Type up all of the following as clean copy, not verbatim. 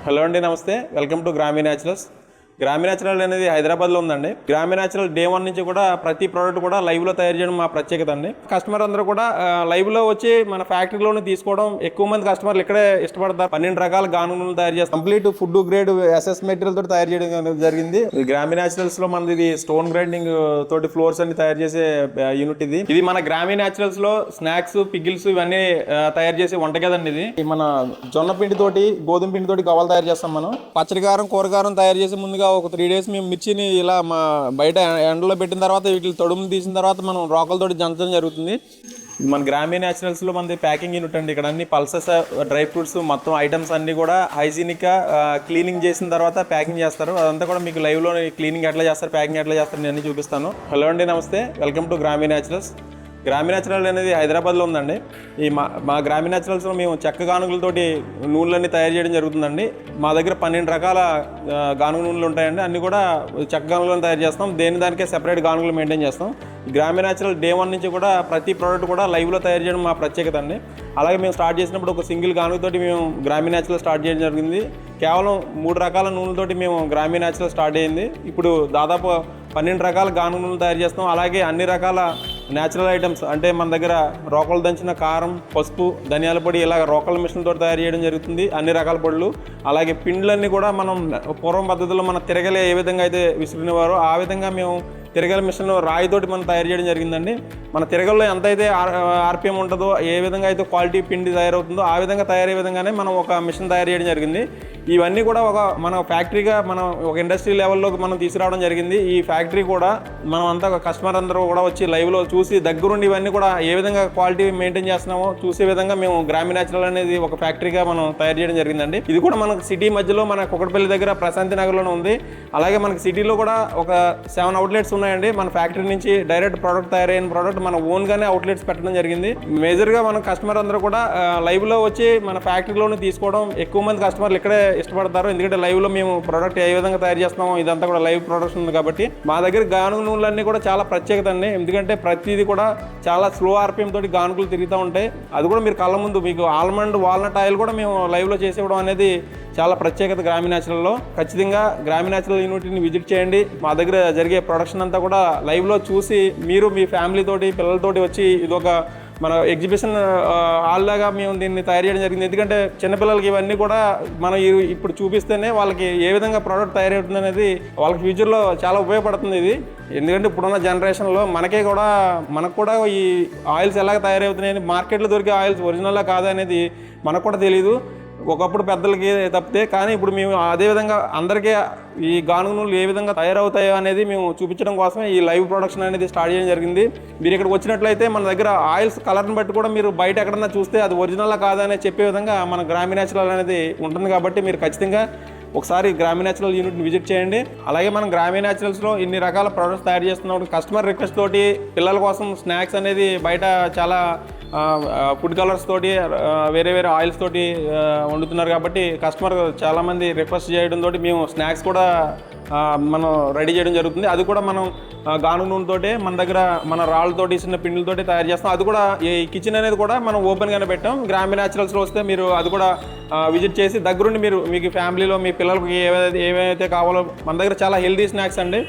Hello అండి, నమస్తే. Welcome to Grammy naturals. Grammy natural అనేది హైదరాబాద్లో ఉందండి. గ్రామీ న్యాచురల్ డే 1 నుంచి కూడా ప్రతి ప్రోడక్ట్ కూడా లైవ్లో తయారు చేయడం మా ప్రత్యేకత అండి. కస్టమర్ అందరూ కూడా లైవ్లో వచ్చి మన ఫ్యాక్టరీలోనే తీసుకోవడం ఎక్కువ మంది కస్టమర్లు ఇక్కడే ఇష్టపడతారు. 12 రకాల గానుగులు తయారు చేస్తాం. Complete food grade SS material తోటి తయారు చేయడం జరిగింది. గ్రామీ న్యాచురల్స్ లో మనది స్టోన్ గ్రైండింగ్ తోటి ఫ్లోర్స్ అన్ని తయారు చేసే యూనిట్ ఇది మన గ్రామీ న్యాచురల్స్ లో స్నాక్స్, పిగిల్స్ ఇవన్నీ తయారు చేసే వంటగదండి. ఇది మన జొన్న పిండి తోటి, గోధుమ పిండి తోటి గవ్వలు తయారు చేస్తాం. మనం పచ్చడి కారం, కూరగారం తయారు చేసే ముందుగా ఒక 3 days మేము మిర్చిని ఇలా మా బయట ఎండలో పెట్టిన తర్వాత వీటిని తొడుము తీసిన తర్వాత మనం రోకలతోటి దంచడం జరుగుతుంది. మన గ్రామీ న్యాచురల్స్లో మనది ప్యాకింగ్ యూనిట్ అండి. ఇక్కడ అన్ని పల్సెస్, డ్రై ఫ్రూట్స్ మొత్తం ఐటమ్స్ అన్నీ కూడా హైజీనిక్గా క్లీనింగ్ చేసిన తర్వాత ప్యాకింగ్ చేస్తారు. అదంతా కూడా మీకు లైవ్లో క్లీనింగ్ ఎట్లా చేస్తారు, ప్యాకింగ్ ఎట్లా చేస్తారు నేను అన్ని చూపిస్తాను. హలో అండి, నమస్తే. Welcome to Grammy naturals. Grammy natural అనేది హైదరాబాద్లో ఉందండి. ఈ మా గ్రామీ న్యాచురల్స్లో మేము చెక్క గానుగులతోటి నూనెలన్నీ తయారు చేయడం జరుగుతుందండి. మా దగ్గర 12 రకాల గానుగు నూనెలు ఉంటాయండి. అన్నీ కూడా చెక్క గానుగులను తయారు చేస్తాం. దానికే సెపరేట్ గానుగులు మెయింటైన్ చేస్తాం. గ్రామీ న్యాచురల్ డే 1 నుంచి కూడా ప్రతి ప్రోడక్ట్ కూడా లైవ్లో తయారు చేయడం మా ప్రత్యేకత అండి. అలాగే మేము స్టార్ట్ చేసినప్పుడు ఒక సింగిల్ గానుగుతోటి మేము గ్రామీ న్యాచురల్ స్టార్ట్ చేయడం జరిగింది. కేవలం 3 రకాల నూనెలతోటి మేము గ్రామీ న్యాచురల్ స్టార్ట్ అయ్యింది. ఇప్పుడు దాదాపు 12 రకాల గానుగు నూనెలు తయారు చేస్తాం. అలాగే అన్ని రకాల న్యాచురల్ ఐటమ్స్ అంటే మన దగ్గర రోకలు దంచిన కారం, పసుపు, ధనియాల పొడి ఇలా రోకల మిషన్తో తయారు చేయడం జరుగుతుంది. అన్ని రకాల పొడులు, అలాగే పిండ్లన్నీ కూడా మనం పూర్వం పద్ధతిలో మన తిరగలే ఏ విధంగా అయితే విసిరినవారో ఆ విధంగా మేము తిరగల మిషన్ రాయితోటి మనం తయారు చేయడం జరిగిందండి. మన తిరగల్లో ఎంత అయితే ఆర్పిఎం ఉంటుందో, ఏ విధంగా అయితే క్వాలిటీ పిండి తయారవుతుందో ఆ విధంగా తయారయ్యే విధంగానే మనం ఒక మిషన్ తయారు చేయడం జరిగింది. ఇవన్నీ కూడా మన ఫ్యాక్టరీగా మనం ఒక ఇండస్ట్రీ లెవెల్లోకి మనం తీసుకురావడం జరిగింది. ఈ ఫ్యాక్టరీ కూడా మనం అంతా కస్టమర్ అందరూ కూడా వచ్చి లైవ్లో చూసి దగ్గరుండి ఇవన్నీ కూడా ఏ విధంగా క్వాలిటీ మెయింటైన్ చేస్తున్నామో చూసే విధంగా మేము గ్రామీ న్యాచురల్ అనేది ఒక ఫ్యాక్టరీగా మనం తయారు చేయడం జరిగిందండి. ఇది కూడా మనకు సిటీ మధ్యలో మన కుకట్పల్లి దగ్గర ప్రశాంతి నగర్లోనే ఉంది. అలాగే మనకి సిటీలో కూడా ఒక 7 outlets ఉన్నాయండి. మన ఫ్యాక్టరీ నుంచి డైరెక్ట్ ప్రోడక్ట్ తయారైన ప్రోడక్ట్ మన ఓన్గానే అవుట్లెట్స్ పెట్టడం జరిగింది. మేజర్గా మన కస్టమర్ అందరూ కూడా లైవ్లో వచ్చి మన ఫ్యాక్టరీలోనే తీసుకోవడం ఎక్కువ మంది కస్టమర్లు ఇక్కడే ఇష్టపడతారు. ఎందుకంటే లైవ్లో మేము ప్రోడక్ట్ ఏ విధంగా తయారు చేస్తామో ఇదంతా కూడా లైవ్ ప్రొడక్షన్ ఉంది కాబట్టి. మా దగ్గర గానుగు నూనెలన్నీ కూడా చాలా ప్రత్యేకత అండి. ఎందుకంటే ప్రతిదీ కూడా చాలా స్లో ఆర్పిఎం తోటి గానుగులు తిరుగుతూ ఉంటాయి. అది కూడా మీరు కళ్ళ ముందు మీకు ఆల్మండ్, వాల్నట్ ఆయిల్ కూడా మేము లైవ్లో చేసేవడం అనేది చాలా ప్రత్యేకత గ్రామీ న్యాచురల్లో. ఖచ్చితంగా గ్రామీ న్యాచురల్ యూనిట్ని విజిట్ చేయండి. మా దగ్గర జరిగే ప్రొడక్షన్ అంతా కూడా లైవ్లో చూసి మీరు మీ ఫ్యామిలీ తోటి, పిల్లలతోటి వచ్చి ఇదొక మన ఎగ్జిబిషన్ హాల్ లాగా మేము దీన్ని తయారు చేయడం జరిగింది. ఎందుకంటే చిన్నపిల్లలకి ఇవన్నీ కూడా మనం ఇప్పుడు చూపిస్తేనే వాళ్ళకి ఏ విధంగా ప్రోడక్ట్ తయారవుతుంది అనేది వాళ్ళకి ఫ్యూచర్లో చాలా ఉపయోగపడుతుంది ఇది. ఎందుకంటే ఇప్పుడున్న జనరేషన్లో మనకు కూడా ఈ ఆయిల్స్ ఎలాగ తయారవుతున్నాయని, మార్కెట్లో దొరికే ఆయిల్స్ ఒరిజినల్లా కాదా అనేది మనకు కూడా తెలియదు. ఒకప్పుడు పెద్దలకి తప్పితే, కానీ ఇప్పుడు మేము అదేవిధంగా అందరికీ ఈ గానుగు నూనెలు ఏ విధంగా తయారవుతాయో అనేది మేము చూపించడం కోసమే ఈ లైవ్ ప్రొడక్షన్ అనేది స్టార్ట్ చేయడం జరిగింది. మీరు ఇక్కడికి వచ్చినట్లయితే మన దగ్గర ఆయిల్స్ కలర్ని బట్టి కూడా మీరు బయట ఎక్కడన్నా చూస్తే అది ఒరిజినల్లా కాదా అని చెప్పే విధంగా మన గ్రామీ న్యాచురల్ అనేది ఉంటుంది. కాబట్టి మీరు ఖచ్చితంగా ఒకసారి గ్రామీ న్యాచురల్ యూనిట్ని విజిట్ చేయండి. అలాగే మనం గ్రామీ న్యాచురల్స్లో ఇన్ని రకాల ప్రొడక్ట్స్ తయారు చేస్తున్నప్పుడు కస్టమర్ రిక్వెస్ట్ తోటి పిల్లల కోసం స్నాక్స్ అనేది బయట చాలా ఫుడ్ కలర్స్ తోటి వేరే ఆయిల్స్ తోటి వండుతున్నారు. కాబట్టి కస్టమర్ చాలామంది రిక్వెస్ట్ చేయడం తోటి మేము స్నాక్స్ కూడా మనం రెడీ చేయడం జరుగుతుంది. అది కూడా మనం గానుగు నూనెతోటే మన దగ్గర మన రాళ్ళతోటి, చిన్న పిండిలతోటి తయారు చేస్తాం. అది కూడా ఈ కిచెన్ అనేది కూడా మనం ఓపెన్గానే పెట్టాం. గ్రామీ న్యాచురల్స్లో వస్తే మీరు అది కూడా విజిట్ చేసి దగ్గరుండి మీకు ఫ్యామిలీలో మీ పిల్లలకి ఏవైతే కావాలో మన దగ్గర చాలా హెల్దీ స్నాక్స్ అండి.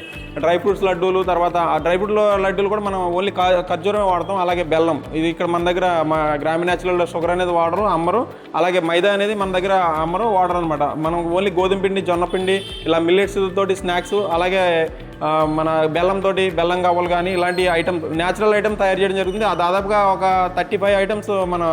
డ్రై ఫ్రూట్స్ లడ్డూలు, తర్వాత ఆ డ్రై ఫ్రూట్ లడ్డూలు కూడా మనం ఓన్లీ ఖర్జూరమే వాడతాం. అలాగే బెల్లం, ఇది ఇక్కడ మన దగ్గర మా గ్రామీ న్యాచురల్ షుగర్ అనేది అమ్మరు. అలాగే మైదా అనేది మన దగ్గర వాడరు అనమాట. మనం ఓన్లీ గోధుమ పిండి, జొన్న పిండి ఇలా మిల్లెట్స్ తోటి స్నాక్స్, అలాగే మన బెల్లం గవ్వలు కానీ ఇలాంటి ఐటమ్స్, న్యాచురల్ ఐటమ్ తయారు చేయడం జరుగుతుంది. దాదాపుగా ఒక 35 ఐటమ్స్ మన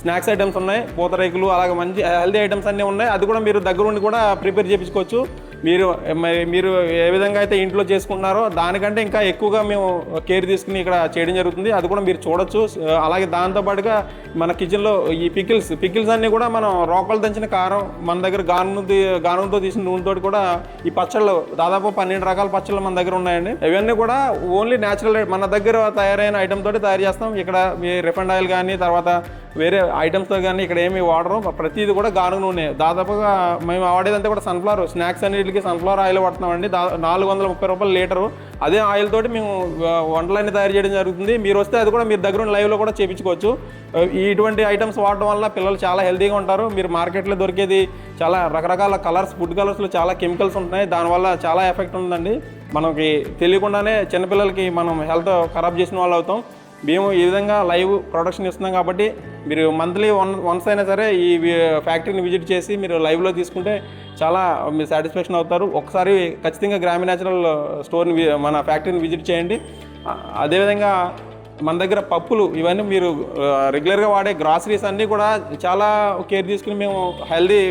స్నాక్స్ ఐటమ్స్ ఉన్నాయి. పూతరేకులు, అలాగే మంచి హెల్దీ ఐటమ్స్ అన్నీ ఉన్నాయి. అది కూడా మీరు దగ్గరుండి కూడా ప్రిపేర్ చేయించుకోవచ్చు. మీరు ఏ విధంగా అయితే ఇంట్లో చేసుకుంటున్నారో దానికంటే ఇంకా ఎక్కువగా మేము కేర్ తీసుకుని ఇక్కడ చేయడం జరుగుతుంది. అది కూడా మీరు చూడొచ్చు. అలాగే దాంతోపాటుగా మన కిచెన్లో ఈ పికిల్స్ అన్నీ కూడా మనం రోకలు దంచిన కారం, మన దగ్గర గానుగుతో తీసిన నూనెతో కూడా ఈ పచ్చళ్ళు దాదాపు 12 రకాల పచ్చళ్ళు మన దగ్గర ఉన్నాయండి. ఇవన్నీ కూడా ఓన్లీ న్యాచురల్ మన దగ్గర తయారైన ఐటమ్ తోటి తయారు చేస్తాం. ఇక్కడ మీ రిఫైండ్ ఆయిల్ కానీ తర్వాత వేరే ఐటమ్స్తో కానీ ఇక్కడ ఏమి వాడరు. ప్రతిదీ కూడా గానుగు నూనె. దాదాపుగా మేము వాడేదంతా కూడా సన్ఫ్లవర్. స్నాక్స్ అన్నింటిలో వీటికి సన్ఫ్లవర్ ఆయిల్ వాడుతున్నామండి. 430 రూపాయలు లీటరు. అదే ఆయిల్ తోటి మేము వంటలన్నీ తయారు చేయడం జరుగుతుంది. మీరు వస్తే అది కూడా మీరు దగ్గర లైవ్లో కూడా చేయించుకోవచ్చు. ఇటువంటి ఐటమ్స్ వాడడం వల్ల పిల్లలు చాలా హెల్తీగా ఉంటారు. మీరు మార్కెట్లో దొరికేది చాలా రకరకాల కలర్స్, ఫుడ్ కలర్స్లో చాలా కెమికల్స్ ఉంటున్నాయి. దానివల్ల చాలా ఎఫెక్ట్ ఉందండి. మనకి తెలియకుండానే చిన్నపిల్లలకి మనం హెల్త్ ఖరాబ్ చేసిన వాళ్ళు అవుతాం. మేము ఈ విధంగా లైవ్ ప్రొడక్షన్ ఇస్తున్నాం కాబట్టి మీరు మంత్లీ వన్స్ అయినా సరే ఈ ఫ్యాక్టరీని విజిట్ చేసి మీరు లైవ్లో తీసుకుంటే చాలా మీరు సాటిస్ఫాక్షన్ అవుతారు. ఒకసారి ఖచ్చితంగా గ్రామీణ న్యాచురల్ స్టోర్ని మన ఫ్యాక్టరీని విజిట్ చేయండి. అదేవిధంగా మన దగ్గర పప్పులు ఇవన్నీ మీరు రెగ్యులర్గా వాడే గ్రాసరీస్ అన్నీ కూడా చాలా కేర్ తీసుకుని మేము హెల్దీ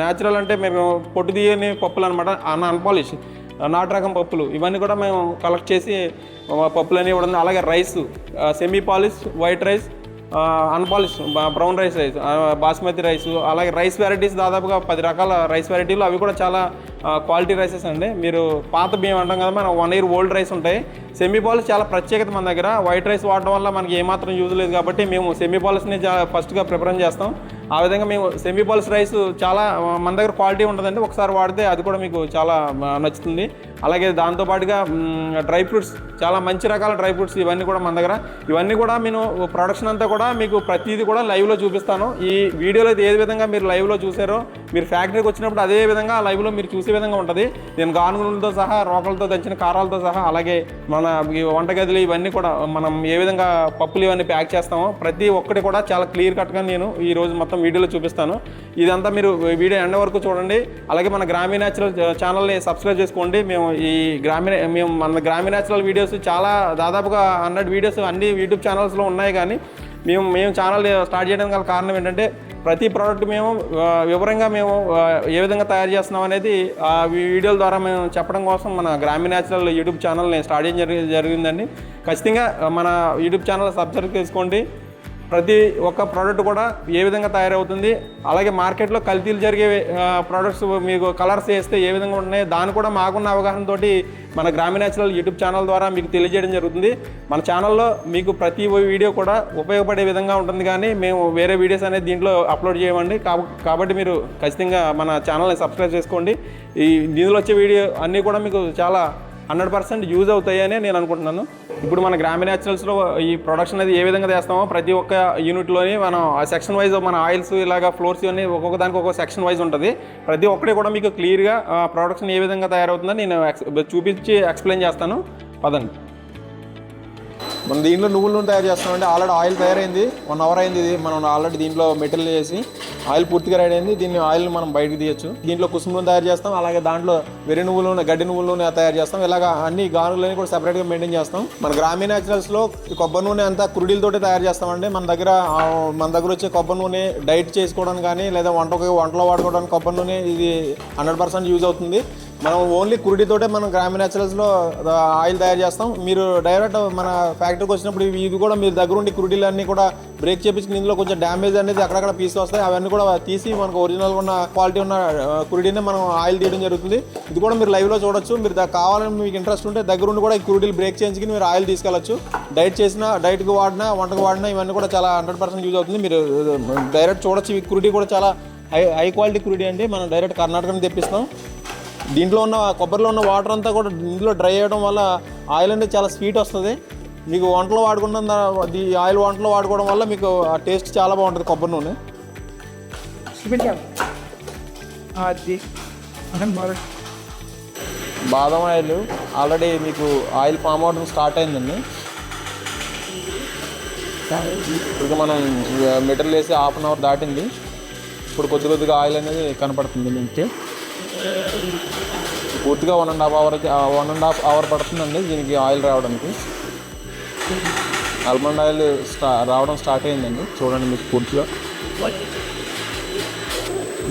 న్యాచురల్ అంటే మేము పొట్టు తీయని పప్పులు అనమాట, అన్పాలిష్ నాటు రకం పప్పులు ఇవన్నీ కూడా మేము కలెక్ట్ చేసి పప్పులన్నీ ఇవ్వడం. అలాగే rice, semi polish white rice, unpolish brown rice, basmati rice, అలాగే రైస్ వెరైటీస్ దాదాపుగా 10 రకాల రైస్ వెరైటీలు, అవి కూడా చాలా క్వాలిటీ రైసెస్ అండి. మీరు పాత బియ్యం అంటాం కదా, మన 1 year ఓల్డ్ రైస్ ఉంటాయి. సెమీ పాలిష్ చాలా ప్రత్యేకత మన దగ్గర. వైట్ రైస్ వాడడం వల్ల మనకి ఏమాత్రం యూజ్ లేదు కాబట్టి మేము సెమీ పాలిష్ని ఫస్ట్గా ప్రిఫరెన్స్ చేస్తాం. ఆ విధంగా మేము సెమీ పాలిష్ రైస్ చాలా మన దగ్గర క్వాలిటీ ఉంటుందండి. ఒకసారి వాడితే అది కూడా మీకు చాలా నచ్చుతుంది. అలాగే దాంతోపాటుగా డ్రై ఫ్రూట్స్, చాలా మంచి రకాల డ్రై ఫ్రూట్స్ ఇవన్నీ కూడా మన దగ్గర. ఇవన్నీ కూడా నేను ప్రొడక్షన్ అంతా కూడా మీకు ప్రతిదీ కూడా లైవ్లో చూపిస్తాను. ఈ వీడియోలో ఏ విధంగా మీరు లైవ్లో చూసారో మీరు ఫ్యాక్టరీకి వచ్చినప్పుడు అదే విధంగా లైవ్లో మీరు చూసే విధంగా ఉంటుంది. నేను గానుగులతో సహా, రోకలతో దంచిన కారాలతో సహా, అలాగే మన వంటగదులు ఇవన్నీ కూడా మనం ఏ విధంగా పప్పులు ఇవన్నీ ప్యాక్ చేస్తామో ప్రతి ఒక్కటి కూడా చాలా క్లియర్ కట్గా నేను ఈరోజు మొత్తం వీడియోలో చూపిస్తాను. ఇదంతా మీరు వీడియో ఎండ్ వరకు చూడండి. అలాగే మన గ్రామీణ న్యాచురల్ ఛానల్ని సబ్స్క్రైబ్ చేసుకోండి. మేము మన గ్రామీణ న్యాచురల్ వీడియోస్ చాలా దాదాపుగా 100 వీడియోస్ అన్ని యూట్యూబ్ ఛానల్స్లో ఉన్నాయి. కానీ మేము ఛానల్ స్టార్ట్ చేయడానికి గల కారణం ఏంటంటే ప్రతి ప్రోడక్ట్ మేము వివరంగా మేము ఏ విధంగా తయారు చేస్తున్నాం అనేది ఆ వీడియోల ద్వారా మేము చెప్పడం కోసం మన గ్రామీణ న్యాచురల్ యూట్యూబ్ ఛానల్ని స్టార్ట్ చేయడం జరిగిందండి. ఖచ్చితంగా మన యూట్యూబ్ ఛానల్ సబ్స్క్రైబ్ చేసుకోండి. ప్రతి ఒక్క ప్రోడక్ట్ కూడా ఏ విధంగా తయారవుతుంది, అలాగే మార్కెట్లో కల్తీలు జరిగే ప్రోడక్ట్స్ మీకు కలర్స్ వేస్తే ఏ విధంగా ఉన్నాయి, దాన్ని కూడా మాకున్న అవగాహనతోటి మన గ్రామీణ న్యాచురల్ యూట్యూబ్ ఛానల్ ద్వారా మీకు తెలియజేయడం జరుగుతుంది. మన ఛానల్లో మీకు ప్రతి వీడియో కూడా ఉపయోగపడే విధంగా ఉంటుంది. కానీ మేము వేరే వీడియోస్ అనేది దీంట్లో అప్లోడ్ చేయమండి. కాబట్టి మీరు ఖచ్చితంగా మన ఛానల్ని సబ్స్క్రైబ్ చేసుకోండి. దీనిలో వచ్చే వీడియో అన్నీ కూడా మీకు చాలా 100% యూజ్ అవుతాయని నేను అనుకుంటున్నాను. ఇప్పుడు మన గ్రామీణ న్యాచురల్స్లో ఈ ప్రొడక్షన్ అనేది ఏ విధంగా చేస్తామో ప్రతి ఒక్క యూనిట్లోని మనం ఆ సెక్షన్ వైజ్ మన ఆయిల్స్ ఇలాగా ఫ్లోర్స్ ఇవన్నీ ఒక్కొక్క దానికి ఒక్కొక్క సెక్షన్ వైజ్ ఉంటుంది. ప్రతి ఒక్కటి కూడా మీకు క్లియర్గా ప్రొడక్షన్ ఏ విధంగా తయారవుతుందని నేను చూపించి ఎక్స్ప్లెయిన్ చేస్తాను. పదండి. మనం దీంట్లో నువ్వుల నూనె తయారు చేస్తామంటే ఆల్రెడీ ఆయిల్ తయారైంది, 1 hour అయింది. ఇది మనం ఆల్రెడీ దీంట్లో మెటీరియల్ చేసి ఆయిల్ పూర్తిగా రెడీ అయింది. దీన్ని ఆయిల్ మనం బయటకు తీయచ్చు. దీంట్లో కుసుమ నూనె తయారు చేస్తాం, అలాగే దాంట్లో వెర్రి నువ్వుల నూనె, గడ్డి నువ్వుల నూనె తయారు చేస్తాం. ఇలాగా అన్ని గానుగులని కూడా సెపరేట్గా మెయింటైన్ చేస్తాం. మన గ్రామీణ న్యాచురల్స్లో కొబ్బరి నూనె అంతా కురుడీలతోటి తయారు చేస్తామండి. మన దగ్గర వచ్చే కొబ్బరి నూనె డైట్ చేసుకోవడానికి కానీ లేదా వంటలో వాడుకోవడానికి కొబ్బరి నూనె ఇది 100% యూజ్ అవుతుంది. మనం ఓన్లీ కురుడితోటే మనం గ్రామీణ న్యాచురల్స్లో ఆయిల్ తయారు చేస్తాం. మీరు డైరెక్ట్ మన ఫ్యాక్టరీకి వచ్చినప్పుడు ఇవి కూడా మీరు దగ్గర ఉండి కురుడీలన్నీ కూడా బ్రేక్ చేపించుకుని ఇందులో కొంచెం డ్యామేజ్ అనేది అక్కడక్కడ పీసులు వస్తాయి. అవన్నీ కూడా తీసి మనకు ఒరిజినల్గా ఉన్న క్వాలిటీ ఉన్న కురుడీనే మనం ఆయిల్ తీయడం జరుగుతుంది. ఇది కూడా మీరు లైవ్లో చూడొచ్చు. మీరు కావాలని మీకు ఇంట్రెస్ట్ ఉంటే దగ్గర ఉండి కూడా ఈ కురుడీలు బ్రేక్ చేయించుకుని మీరు ఆయిల్ తీసుకెళ్ళచ్చు. డైట్కి వాడినా వంటకు వాడినా ఇవన్నీ కూడా చాలా 100% యూజ్ అవుతుంది. మీరు డైరెక్ట్ చూడొచ్చు. ఈ కురుడీ కూడా చాలా హై క్వాలిటీ కురుడీ అండి. మనం డైరెక్ట్ కర్ణాటక నుంచి తెప్పిస్తాం. దీంట్లో ఉన్న కొబ్బరిలో ఉన్న వాటర్ అంతా కూడా ఇందులో డ్రై అయ్యడం వల్ల ఆయిల్ అనేది చాలా స్వీట్ వస్తుంది. మీకు వంటలో వాడుకున్న ఆయిల్ వంటలో వాడుకోవడం వల్ల మీకు ఆ టేస్ట్ చాలా బాగుంటుంది కొబ్బరి నూనె. బాదం ఆయిల్ ఆల్రెడీ మీకు ఆయిల్ ఫామ్ అవడం స్టార్ట్ అయిందండి. ఇక మనం మెటీరియల్ వేసి 1/2 hour దాటింది. ఇప్పుడు కొద్దిగా ఆయిల్ అనేది కనపడుతుంది. మీకు పూర్తిగా 1.5 hour పడుతుందండి దీనికి ఆయిల్ రావడానికి. ఆల్మండ్ ఆయిల్ రావడం స్టార్ట్ అయిందండి. చూడండి మీకు పూర్తిగా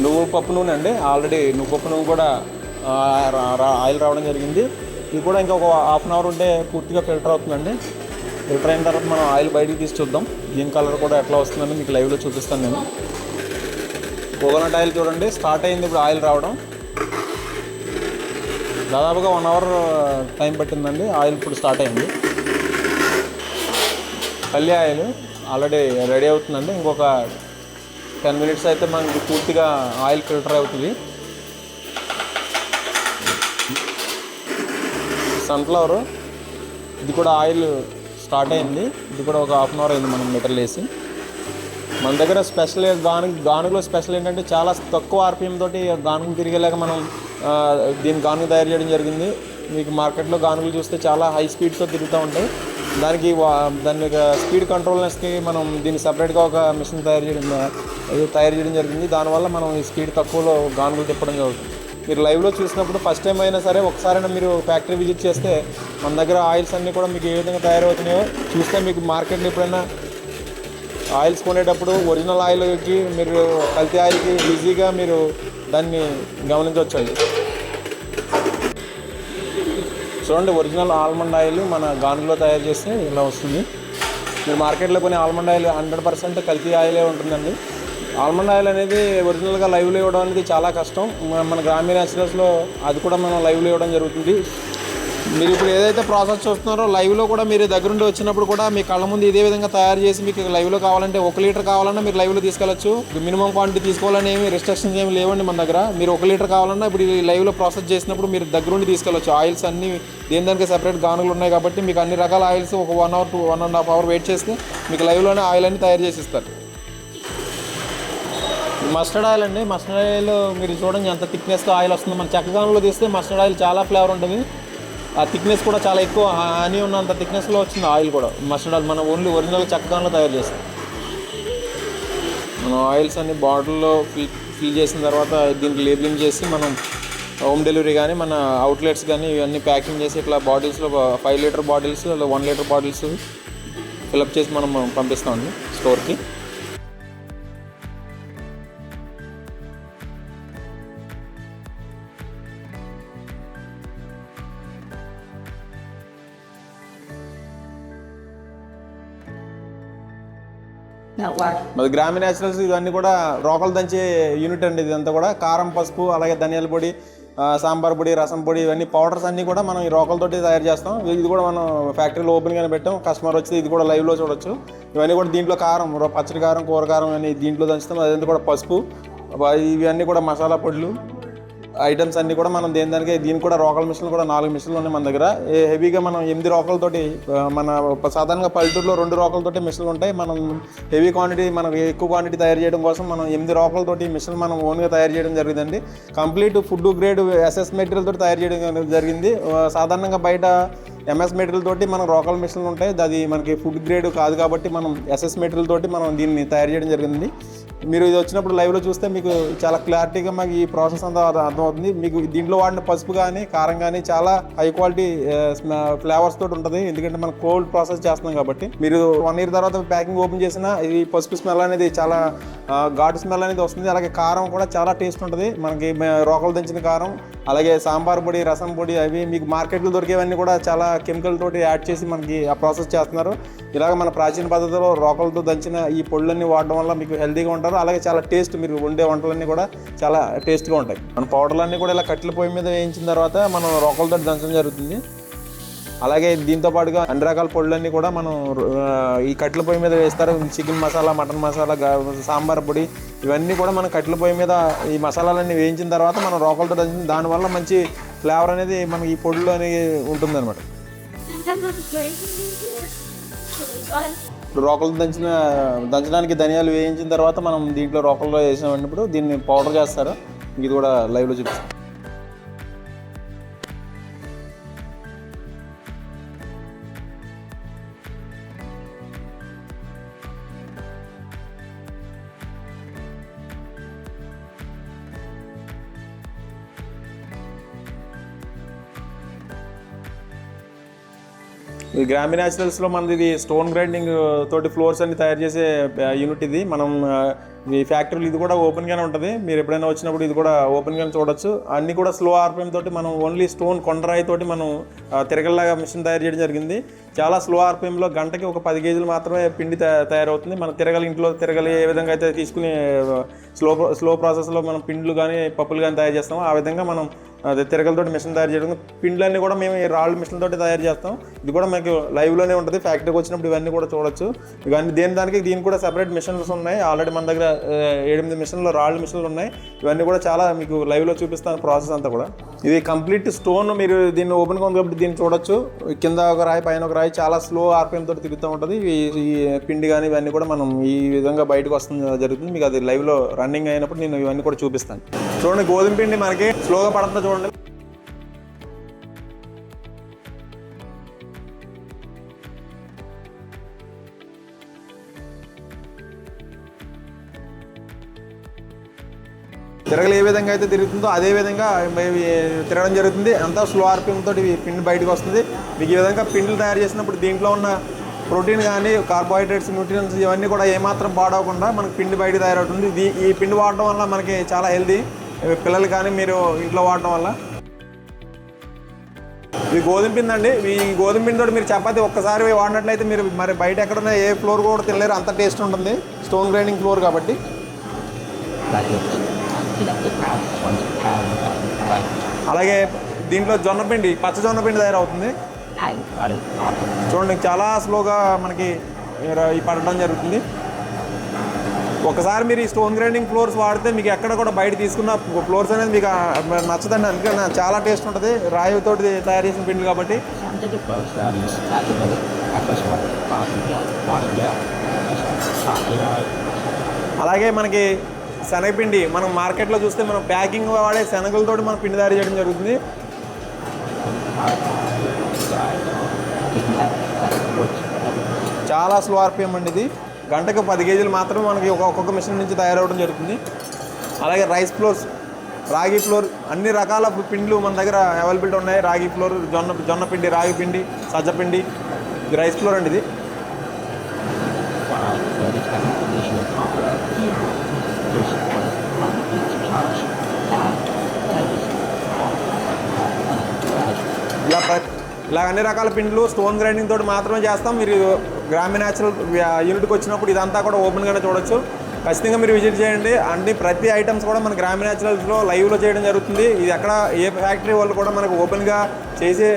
నువ్వు పప్పు నూనె అండి. ఆల్రెడీ నువ్వు పప్పు నూనె కూడా ఆయిల్ రావడం జరిగింది. ఇది కూడా ఇంకా ఒక 1/2 hour ఉంటే పూర్తిగా ఫిల్టర్ అవుతుందండి. ఫిల్టర్ అయిన తర్వాత మనం ఆయిల్ బయటికి తీసి చూద్దాం. దీని కలర్ కూడా ఎట్లా వస్తుందని మీకు లైవ్లో చూపిస్తాను నేను. కోకోనట్ ఆయిల్ చూడండి స్టార్ట్ అయింది ఇప్పుడు ఆయిల్ రావడం. దాదాపుగా 1 hour టైం పట్టిందండి. ఆయిల్ ఇప్పుడు స్టార్ట్ అయింది. పల్లి ఆయిల్ ఆల్రెడీ రెడీ అవుతుందండి. ఇంకొక 10 minutes అయితే మనకి పూర్తిగా ఆయిల్ ఫిల్టర్ అవుతుంది. సన్ఫ్లవర్, ఇది కూడా ఆయిల్ స్టార్ట్ అయింది. ఇది కూడా ఒక హాఫ్ అన్ అవర్ అయింది మనం మెటీరియల్ వేసి. మన దగ్గర స్పెషల్ గానుగలో స్పెషల్ ఏంటంటే చాలా తక్కువ ఆర్పిఎం తోటి గానుగలు తిరిగేలాగా మనం దీని గానుగ తయారు చేయడం జరిగింది. మీకు మార్కెట్లో గానుగలు చూస్తే చాలా హై స్పీడ్తో తిరుగుతూ ఉంటాయి. దాని స్పీడ్ కంట్రోల్నెస్కి మనం దీన్ని సపరేట్గా ఒక మిషన్ తయారు చేయడం జరిగింది. దానివల్ల మనం ఈ స్పీడ్ తక్కువలో గానుగలు తిప్పడం జరుగుతుంది. మీరు లైవ్లో చూసినప్పుడు ఫస్ట్ టైం అయినా సరే ఒకసారైనా మీరు ఫ్యాక్టరీ విజిట్ చేస్తే మన దగ్గర ఆయిల్స్ అన్నీ కూడా మీకు ఏ విధంగా తయారవుతున్నాయో చూస్తే మీకు మార్కెట్లో ఎప్పుడైనా ఆయిల్స్ కొనేటప్పుడు ఒరిజినల్ ఆయిల్కి మీరు కల్తీ ఆయిల్కి ఈజీగా మీరు దాన్ని గమనించవచ్చండి. చూడండి, ఒరిజినల్ ఆల్మండ్ ఆయిల్ మన గానుగలో తయారు చేస్తే ఇలా వస్తుంది. మీరు మార్కెట్లో కొన్ని ఆల్మండ్ ఆయిల్ 100% కల్తీ ఆయిలే ఉంటుందండి. ఆల్మండ్ ఆయిల్ అనేది ఒరిజినల్గా లైవ్లో ఇవ్వడం అనేది చాలా కష్టం. మన గ్రామీణ న్యాచురల్స్లో అది కూడా మనం లైవ్లో ఇవ్వడం జరుగుతుంది. మీరు ఇప్పుడు ఏదైతే ప్రాసెస్ చూస్తున్నారో లైవ్లో కూడా మీరు దగ్గరుండి వచ్చినప్పుడు కూడా మీ కళ్ళ ముందు ఇదే విధంగా తయారు చేసి మీకు లైవ్లో కావాలంటే 1 లీటర్ కావాలన్నా మీరు లైవ్లో తీసుకెళ్ళచ్చు. మినిమం క్వాంటిటీ తీసుకోవాలని ఏమి రెస్ట్రిక్షన్స్ ఏమి లేవండి మన దగ్గర. మీరు 1 లీటర్ కావాలన్నా ఇప్పుడు ఈ లైవ్లో ప్రాసెస్ చేసినప్పుడు మీరు దగ్గరుండి తీసుకెళ్ళచ్చు. ఆయిల్స్ అన్నీ దానికి సెపరేట్ గానుగలు ఉన్నాయి కాబట్టి మీకు అన్ని రకాల ఆయిల్స్ ఒక 1 అవర్ 1.5 అవర్ వెయిట్ చేస్తే మీకు లైవ్లోనే ఆయిల్ అన్ని తయారు చేసి ఇస్తారు. మస్టర్డ్ ఆయిల్ అండి. మస్టర్డ్ ఆయిల్ మీరు చూడండి ఎంత థిక్నెస్తో ఆయిల్ వస్తుందో. మన చెక్కగానులో తీస్తే మస్టర్డ్ ఆయిల్ చాలా ఫ్లేవర్ ఉంటుంది. ఆ థిక్నెస్ కూడా చాలా ఎక్కువ హనీ ఉన్నంత థిక్నెస్లో వచ్చింది ఆయిల్ కూడా. మస్టర్డ్ ఆయిల్ మనం ఓన్లీ ఒరిజినల్ చెక్కగానులో తయారు చేస్తాం. మనం ఆయిల్స్ అన్ని బాటిల్లో ఫిల్ చేసిన తర్వాత దీనికి లేబులింగ్ చేసి మనం హోమ్ డెలివరీ కానీ మన అవుట్లెట్స్ కానీ ఇవన్నీ ప్యాకింగ్ చేసి ఇట్లా బాటిల్స్లో 5 litre bottles 1 litre bottles fill up చేసి మనం పంపిస్తామండి స్టోర్కి. మరి గ్రామీణ న్యాచురల్స్ ఇవన్నీ కూడా రోకలు దంచే యూనిట్ అండి. ఇదంతా కూడా కారం, పసుపు, అలాగే ధనియాల పొడి, సాంబార్ పొడి, రసం పొడి, ఇవన్నీ పౌడర్స్ అన్నీ కూడా మనం ఈ రోకలతోటి తయారు చేస్తాం. ఇది కూడా మనం ఫ్యాక్టరీలో ఓపెన్గానే పెట్టాం. కస్టమర్ వచ్చి ఇది కూడా లైవ్లో చూడొచ్చు. ఇవన్నీ కూడా దీంట్లో కారం, పచ్చడి కారం, కూర కారం అని దీంట్లో దంచుతాం. అదంతా కూడా పసుపు, ఇవన్నీ కూడా మసాలా పొడులు ఐటమ్స్ అన్నీ కూడా మనం దీనికి కూడా రోకల మిషన్లు కూడా 4 మిషన్లు ఉన్నాయి మన దగ్గర. హెవీగా మనం 8 రోకలతోటి మన సాధారణంగా పల్లెటూరులో 2 రోకలతోటి మిషన్లు ఉంటాయి. మనం హెవీ క్వాంటిటీ మనకు ఎక్కువ క్వాంటిటీ తయారు చేయడం కోసం మనం 8 రోకలతోటి మిషన్ మనం ఓన్గా తయారు చేయడం జరిగిందండి. Complete food grade SS material తోటి తయారు చేయడం జరిగింది. సాధారణంగా బయట ఎంఎస్ మెటీరియల్ తోటి మనం రోకల్ మిషన్లు ఉంటాయి. అది మనకి ఫుడ్ గ్రేడ్ కాదు కాబట్టి మనం ఎస్ఎస్ మెటీరియల్ తోటి మనం దీన్ని తయారు చేయడం జరిగింది. మీరు ఇది వచ్చినప్పుడు లైవ్లో చూస్తే మీకు చాలా క్లారిటీగా మాకు ఈ ప్రాసెస్ అంతా అర్థమవుతుంది. మీకు దీంట్లో వాడిన పసుపు కానీ కారం కానీ చాలా హై క్వాలిటీ ఫ్లేవర్స్ తోటి ఉంటుంది. ఎందుకంటే మనం కోల్డ్ ప్రాసెస్ చేస్తున్నాం కాబట్టి. మీరు 1 ఇయర్ తర్వాత ప్యాకింగ్ ఓపెన్ చేసినా ఈ పసుపు స్మెల్ అనేది చాలా ఘాటు స్మెల్ అనేది వస్తుంది. అలాగే కారం కూడా చాలా టేస్ట్ ఉంటుంది. మనకి రోకలు దంచిన కారం, అలాగే సాంబార్ పొడి, రసం పొడి, అవి మీకు మార్కెట్లో దొరికేవన్నీ కూడా చాలా కెమికల్ తోటి యాడ్ చేసి మనకి ఆ ప్రాసెస్ చేస్తున్నారు. ఇలాగ మన ప్రాచీన పద్ధతిలో రోకలతో దంచిన ఈ పొళ్ళన్నీ వాడడం వల్ల మీకు హెల్తీగా ఉంటారు. అలాగే చాలా టేస్ట్, మీరు వండే వంటలన్నీ కూడా చాలా టేస్ట్గా ఉంటాయి. మన పౌడర్లన్నీ కూడా ఇలా కట్టెల పొయ్యి మీద వేయించిన తర్వాత మనం రోకలతో దంచడం జరుగుతుంది. అలాగే దీంతో పాటుగా అన్ని రకాల పొడులన్నీ కూడా మనం ఈ కట్టెల పొయ్యి మీద వేస్తారు. చికెన్ మసాలా, మటన్ మసాలా, సాంబార్ పొడి, ఇవన్నీ కూడా మనం కట్టెల పొయ్యి మీద ఈ మసాలాలన్నీ వేయించిన తర్వాత మనం రోకలతో దంచింది. దానివల్ల మంచి ఫ్లేవర్ అనేది మనకి ఈ పొడిలో అనేది ఉంటుందన్నమాట. రోకలు దంచడానికి ధనియాలు వేయించిన తర్వాత మనం దీంట్లో రోకల్లో వేసినప్పుడు దీన్ని పౌడర్ చేస్తారు. ఇది కూడా లైవ్లో చూపిస్తాం. ఈ గ్రామీణ న్యాచురల్స్లో మనది ఇది స్టోన్ గ్రైండింగ్ తోటి ఫ్లోర్స్ అన్ని తయారు చేసే యూనిట్ ఇది. మనం ఈ ఫ్యాక్టరీలు ఇది కూడా ఓపెన్గానే ఉంటుంది. మీరు ఎప్పుడైనా వచ్చినప్పుడు ఇది కూడా ఓపెన్గానే చూడొచ్చు. అన్నీ కూడా స్లో ఆర్పిఎం తోటి మనం ఓన్లీ స్టోన్ కొండరాయి తోటి మనం తిరగల్లాగా మిషన్ తయారు చేయడం జరిగింది. చాలా స్లో ఆర్పిఎంలో గంటకి ఒక 10 కేజీలు మాత్రమే పిండి తయారవుతుంది. మనం ఇంట్లో తిరగలి ఏ విధంగా అయితే తీసుకుని స్లో ప్రాసెస్లో మనం పిండ్లు కానీ పప్పులు కానీ తయారు చేస్తామో ఆ విధంగా మనం తిరగలతో మిషన్ తయారు చేయడం. పిండ్లన్నీ కూడా మేము ఈ రాళ్ళు మిషన్లతో తయారు చేస్తాం. ఇది కూడా మీకు లైవ్లోనే ఉంటుంది. ఫ్యాక్టరీకి వచ్చినప్పుడు ఇవన్నీ కూడా చూడొచ్చు. ఇవన్నీ దీనికి కూడా సెపరేట్ మిషన్స్ ఉన్నాయి. ఆల్రెడీ మన దగ్గర 7-8 మిషన్లు రాళ్ళు మిషన్లు ఉన్నాయి. ఇవన్నీ కూడా చాలా మీకు లైవ్లో చూపిస్తాను ప్రాసెస్ అంతా కూడా. ఇది కంప్లీట్ స్టోన్. మీరు దీన్ని ఓపెన్ ఉంది కాబట్టి దీన్ని చూడొచ్చు. కింద ఒక రాయి పైన ఒక రాయి చాలా స్లో ఆర్పిఎం తోటి తిరుగుతూ ఉంటుంది. ఈ పిండి కానీ ఇవన్నీ కూడా మనం ఈ విధంగా బయటకు వస్తుంది జరుగుతుంది. మీకు అది లైవ్లో రన్నింగ్ అయినప్పుడు నేను ఇవన్నీ కూడా చూపిస్తాను. చూడండి, గోధుమ పిండి మనకి స్లోగా పడుతుందో చూడండి. తిరగలు ఏ విధంగా అయితే తిరుగుతుందో అదే విధంగా తిరగడం జరుగుతుంది. అంతా స్లో ఆర్పిఎం తోటి పిండి బయటకు వస్తుంది. మీకు ఈ విధంగా పిండిలు తయారు చేసినప్పుడు దీంట్లో ఉన్న ప్రోటీన్ కానీ కార్బోహైడ్రేట్స్, న్యూట్రియన్స్ ఇవన్నీ కూడా ఏమాత్రం పాడవకుండా మనకి పిండి బయట తయారవుతుంది. ఈ పిండి వాడటం వల్ల మనకి చాలా హెల్దీ, పిల్లలు కానీ మీరు ఇంట్లో వాడటం వల్ల. ఇది గోధుమ పిండి అండి. ఈ గోధుమ పిండి తోటి మీరు చపాతీ ఒక్కసారి వాడినట్లయితే మీరు మరి బయట ఎక్కడన్నా ఏ ఫ్లోర్ కూడా తినలేరు, అంత టేస్ట్ ఉంటుంది. స్టోన్ గ్రైండింగ్ ఫ్లోర్ కాబట్టి. అలాగే దీంట్లో జొన్నపిండి, పచ్చ జొన్నపిండి తయారవుతుంది. చూడండి, చాలా స్లోగా మనకి ఈ పడడం జరుగుతుంది. ఒకసారి మీరు ఈ స్టోన్ గ్రైండింగ్ ఫ్లోర్స్ వాడితే మీకు ఎక్కడ కూడా బయట తీసుకున్న ఫ్లోర్స్ అనేది మీకు నచ్చదండి. అందుకని చాలా టేస్ట్ ఉంటుంది. రాయితో తయారు చేసిన పిండి కాబట్టి. అలాగే మనకి శనగపిండి మనం మార్కెట్లో చూస్తే మనం ప్యాకింగ్ వాడే శనగలతో మనం పిండి తయారు చేయడం జరుగుతుంది. చాలా స్లో ఆర్పిఎం అండి ఇది. గంటకు 10 కేజీలు మాత్రం మనకి ఒక్కొక్క మిషన్ నుంచి తయారవడం జరుగుతుంది. అలాగే రైస్ ఫ్లోర్స్, రాగి ఫ్లోర్, అన్ని రకాల పిండిలు మన దగ్గర అవైలబిలిటీ ఉన్నాయి. రాగి ఫ్లోర్, జొన్న పిండి, రాగి పిండి, సజ్జపిండి, రైస్ ఫ్లోర్ అండి ఇది. ఇలా అన్ని రకాల పిండిలు స్టోన్ గ్రైండింగ్ తోటి మాత్రమే చేస్తాం. మీరు గ్రామీణ న్యాచురల్ యూనిట్కి వచ్చినప్పుడు ఇదంతా కూడా ఓపెన్గానే చూడొచ్చు. ఖచ్చితంగా మీరు విజిట్ చేయండి. అన్ని ప్రతి ఐటమ్స్ కూడా మన గ్రామీణ న్యాచురల్స్లో లైవ్లో చేయడం జరుగుతుంది. ఇది ఎక్కడ ఏ ఫ్యాక్టరీ వాళ్ళు కూడా మనకు ఓపెన్గా చేసి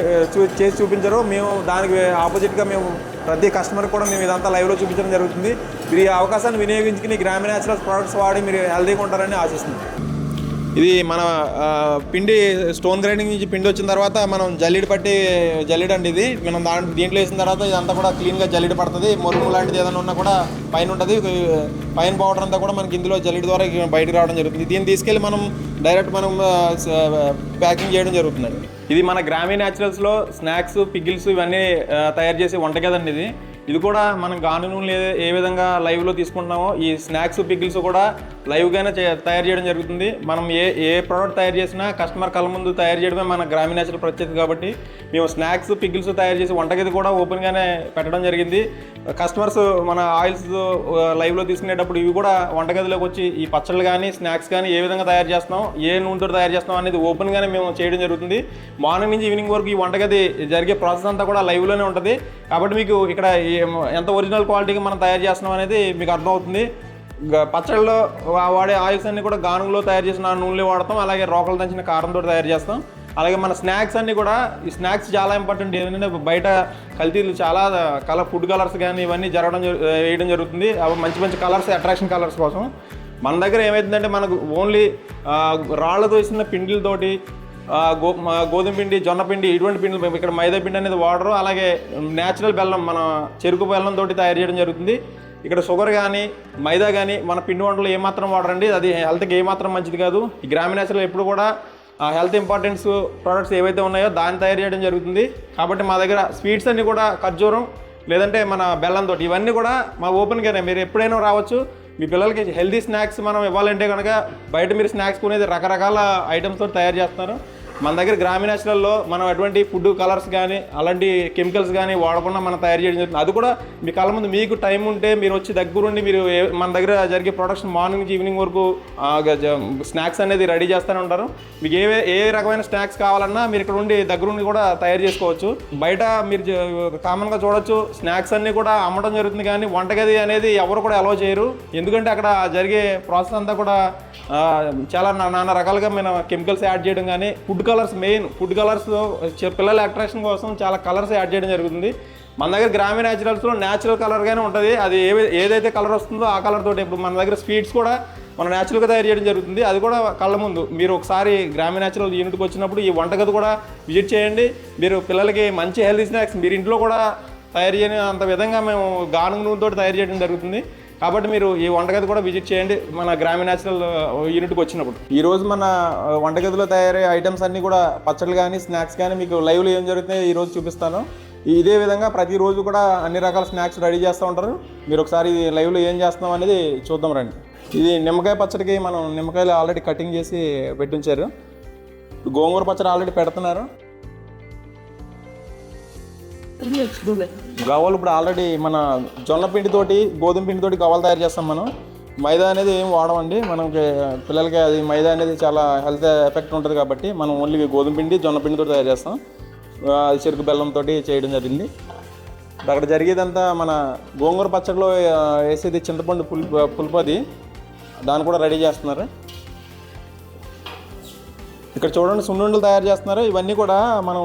చూపించరు. మేము దానికి ఆపోజిట్గా మేము ప్రతి కస్టమర్ కూడా మేము ఇదంతా లైవ్లో చూపించడం జరుగుతుంది. మీరు ఈ అవకాశాన్ని వినియోగించుకుని గ్రామీణ న్యాచురల్స్ ప్రోడక్ట్స్ వాడి మీరు హెల్తీగా ఉంటారని ఆశిస్తున్నాం. ఇది మన పిండి స్టోన్ గ్రైండింగ్ నుంచి పిండి వచ్చిన తర్వాత మనం జల్లిడ అండి ఇది. మనం దీంట్లో వేసిన తర్వాత ఇదంతా కూడా క్లీన్గా జల్లిడ పడుతుంది. మురుము లాంటిది ఏదైనా ఉన్నా కూడా పైన ఉంటుంది. పైన పౌడర్ అంతా కూడా మనకి ఇందులో జల్లిడ ద్వారా బయటకు రావడం జరుగుతుంది. దీన్ని తీసుకెళ్ళి మనం డైరెక్ట్ మనం ప్యాకింగ్ చేయడం జరుగుతుందండి. ఇది మన గ్రామీణ న్యాచురల్స్లో స్నాక్స్, పిగిల్స్ ఇవన్నీ తయారు చేసే వంటగదండి ఇది. ఇది కూడా మనం గాను నూనె ఏ విధంగా లైవ్లో తీసుకుంటున్నామో ఈ స్నాక్స్, పిగిల్స్ కూడా లైవ్గానే తయారు చేయడం జరుగుతుంది. మనం ఏ ప్రోడక్ట్ తయారు చేసినా కస్టమర్ కళ్ళ ముందు తయారు చేయడమే మన గ్రామీణ న్యాచురల్ ప్రత్యేకత కాబట్టి మేము స్నాక్స్, పిగిల్స్ తయారు చేసి వంటగది కూడా ఓపెన్గానే పెట్టడం జరిగింది. కస్టమర్స్ మన ఆయిల్స్ లైవ్లో తీసుకునేటప్పుడు ఇవి కూడా వంటగదిలోకి వచ్చి ఈ పచ్చళ్ళు కానీ, స్నాక్స్ కానీ ఏ విధంగా తయారు చేస్తున్నాం, ఏ నూనెతో తయారు చేస్తున్నాం అనేది ఓపెన్గానే మేము చేయడం జరుగుతుంది. మార్నింగ్ నుంచి ఈవినింగ్ వరకు ఈ వంటగది జరిగే ప్రాసెస్ అంతా కూడా లైవ్లోనే ఉంటుంది. కాబట్టి మీకు ఇక్కడ ఎంత ఒరిజినల్ క్వాలిటీగా మనం తయారు చేస్తున్నాం అనేది మీకు అర్థమవుతుంది. పచ్చళ్ళలో వాడే ఆయిల్స్ అన్నీ కూడా గానుగులో తయారు చేసిన నూనెలు వాడతాం. అలాగే రోకలు దంచిన కారంతో తయారు చేస్తాం. అలాగే మన స్నాక్స్ అన్నీ కూడా ఈ స్నాక్స్ చాలా ఇంపార్టెంట్. ఏంటంటే బయట కల్తీలు చాలా ఫుడ్ కలర్స్ కానీ ఇవన్నీ వేయడం జరుగుతుంది. అవి మంచి కలర్స్, అట్రాక్షన్ కలర్స్ కోసం. మన దగ్గర ఏమవుతుందంటే మనకు ఓన్లీ రాళ్లతో వేసిన పిండిలతోటి గోధుమ పిండి, జొన్న పిండి ఇటువంటి పిండిలు, ఇక్కడ మైదా పిండి అనేది వాడరు. అలాగే న్యాచురల్ బెల్లం, మన చెరుకు బెల్లంతో తయారు చేయడం జరుగుతుంది. ఇక్కడ షుగర్ కానీ, మైదా కానీ మన పిండి వంటలు ఏమాత్రం వాడరండి. అది హెల్త్కి ఏమాత్రం మంచిది కాదు. ఈ గ్రామీణ న్యాచురల్ ఎప్పుడు కూడా హెల్త్ ఇంపార్టెన్స్ ప్రోడక్ట్స్ ఏవైతే ఉన్నాయో దాన్ని తయారు చేయడం జరుగుతుంది. కాబట్టి మా దగ్గర స్వీట్స్ అన్నీ కూడా ఖర్జూరం లేదంటే మన బెల్లంతో ఇవన్నీ కూడా మా ఓపెన్గానే మీరు ఎప్పుడైనా రావచ్చు. మీ పిల్లలకి హెల్తీ స్నాక్స్ మనం ఇవ్వాలంటే కనుక బయట మీరు స్నాక్స్ కొనేది రకరకాల ఐటమ్స్తో తయారు చేస్తున్నారు. మన దగ్గర గ్రామీణ న్యాచురల్లో మనం ఎటువంటి ఫుడ్ కలర్స్ కానీ అలాంటి కెమికల్స్ కానీ వాడకుండా మనం తయారు చేయడం జరుగుతుంది. అది కూడా మీ కళ్ళ ముందు మీకు టైం ఉంటే మీరు వచ్చి దగ్గరుండి మీరు మన దగ్గర జరిగే ప్రొడక్షన్ మార్నింగ్ నుంచి ఈవినింగ్ వరకు స్నాక్స్ అనేది రెడీ చేస్తూనే ఉంటారు. మీకు ఏ రకమైన స్నాక్స్ కావాలన్నా మీరు ఇక్కడ ఉండి దగ్గరుండి కూడా తయారు చేసుకోవచ్చు. బయట మీరు కామన్గా చూడొచ్చు స్నాక్స్ అన్నీ కూడా అమ్మడం జరుగుతుంది, కానీ వంటగది అనేది ఎవరు కూడా అలౌ చేయరు. ఎందుకంటే అక్కడ జరిగే ప్రాసెస్ అంతా కూడా చాలా నానా రకాలుగా మనం కెమికల్స్ యాడ్ చేయడం కానీ, food colours, main food colours పిల్లల అట్రాక్షన్ కోసం చాలా కలర్స్ యాడ్ చేయడం జరుగుతుంది. మన దగ్గర గ్రామీణ న్యాచురల్స్లో న్యాచురల్ కలర్గానే ఉంటుంది. అది ఏదైతే కలర్ వస్తుందో ఆ కలర్ తోటి. ఇప్పుడు మన దగ్గర స్వీట్స్ కూడా మనం న్యాచురల్గా తయారు చేయడం జరుగుతుంది. అది కూడా కళ్ళ ముందు మీరు ఒకసారి గ్రామీణ న్యాచురల్ యూనిట్కి వచ్చినప్పుడు ఈ వంటగది కూడా విజిట్ చేయండి. మీరు పిల్లలకి మంచి హెల్తీ స్నాక్స్ మీరు ఇంట్లో కూడా తయారు చేయని అంత విధంగా మేము గానుగ నూనెతో తయారు చేయడం జరుగుతుంది. కాబట్టి మీరు ఈ వంటగది కూడా విజిట్ చేయండి మన గ్రామీణ న్యాచురల్ యూనిట్కి వచ్చినప్పుడు. ఈరోజు మన వంటగదిలో తయారయ్యే ఐటమ్స్ అన్నీ కూడా పచ్చళ్ళు కానీ స్నాక్స్ కానీ మీకు లైవ్లో ఏం జరుగుతున్నాయో ఈరోజు చూపిస్తాను. ఇదే విధంగా ప్రతిరోజు కూడా అన్ని రకాల స్నాక్స్ రెడీ చేస్తూ ఉంటారు. మీరు ఒకసారి లైవ్లో ఏం చేస్తున్నాం అనేది చూద్దాం రండి. ఇది నిమ్మకాయ పచ్చడికి మనం నిమ్మకాయలు ఆల్రెడీ కటింగ్ చేసి పెట్టించారు. గోంగూర పచ్చడి ఆల్రెడీ పెడుతున్నారు. గవ్వలు ఇప్పుడు ఆల్రెడీ మన జొన్న పిండితోటి గోధుమ పిండితోటి గవ్వలు తయారు చేస్తాం. మనం మైదా అనేది ఏం వాడమండి. మనకి పిల్లలకి అది మైదా అనేది చాలా హెల్త్ ఎఫెక్ట్ ఉంటుంది కాబట్టి మనం ఓన్లీ గోధుమ పిండి జొన్న పిండితో తయారు చేస్తాం. చెరుకు బెల్లంతో చేయడం జరిగింది. అక్కడ జరిగేదంతా మన గోంగూర పచ్చడిలో వేసేది చింతపండు పులుపది, దాన్ని కూడా రెడీ చేస్తున్నారు. ఇక్కడ చూడండి సున్నుండలు తయారు చేస్తున్నారు. ఇవన్నీ కూడా మనం